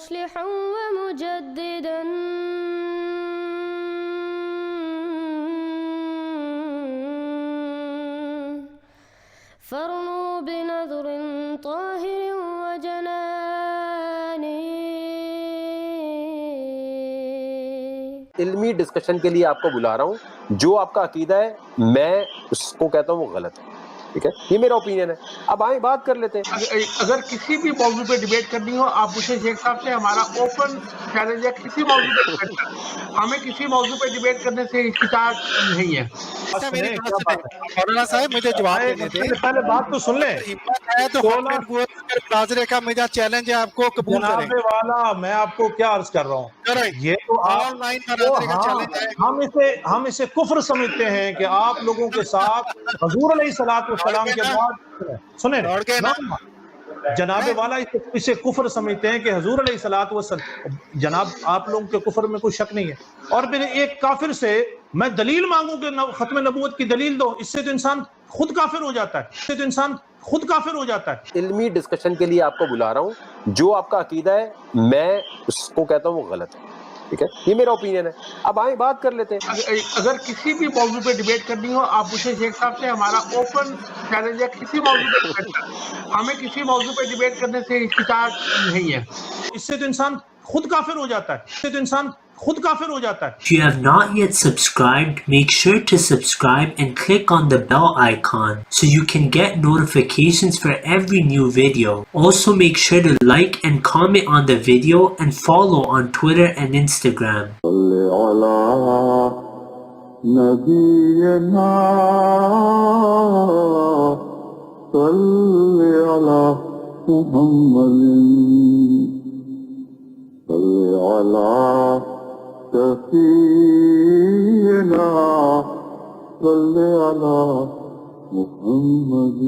मुस्लिहन व मुजद्दिदन फरनू बिनज़रिन ताहिरिन व जनानी। इल्मी डिस्कशन के लिए आपको बुला रहा हूँ। जो आपका अकीदा है मैं उसको कहता हूँ वो गलत है, ठीक है, ये मेरा ओपिनियन है। अब आए बात कर लेते हैं। अगर किसी भी मौजू पे डिबेट करनी हो, आप पूछे शेख साहब से, हमारा ओपन चैलेंज है किसी मौजू पे डिबेट करना। हमें किसी मौजू पे डिबेट करने से हिचकिचाहट नहीं है। मौलाना साहब मुझे जवाब देने दें, पहले बात तो सुन ले। हिम्मत है तो मुनाजरे का मेरा चैलेंज है, आपको कबूल करें। जनाबे वाला मैं आपको क्या अर्ज कर रहा हूँ, ये तो ऑनलाइन मुनाजरे का चैलेंज है। हम इसे कुफ्र समझते हैं कि आप लोगों के साथ हुजूर अलैहिस्सलातु वस्सलाम के बाद सुने ना, जनाबे वाला इसे कुफ्र समझते हैं कि हुजूर अलैहिस्सलातु वस्सलाम, जनाब आप लोगों के कुफ्र में कोई शक नहीं है। और फिर एक काफिर से मैं दलील मांगू कि खत्म नबूवत की दलील दो, इससे तो इंसान खुद काफिर हो जाता है, इल्मी डिस्कशन के लिए आपको बुला रहा हूँ। जो आपका अकीदा है मैं उसको कहता हूँ वो गलत है, ठीक है, ये मेरा ओपिनियन है। अब आए बात कर लेते हैं। अगर किसी भी मौजू पे डिबेट करनी हो, आप पूछे शेख साहब से, हमारा ओपन चैलेंज है किसी मौजू पे डिबेट करना। हमें किसी मौजू पे डिबेट करने से हिचकिचाहट नहीं है। इससे तो इंसान खुद काफिर हो जाता है, If you have not yet subscribed, make sure to subscribe and click on the bell icon so you can get notifications for every new video. Also make sure to like and comment on the video and follow on Twitter and Instagram. Safina सल्ले अला मुहम्मद।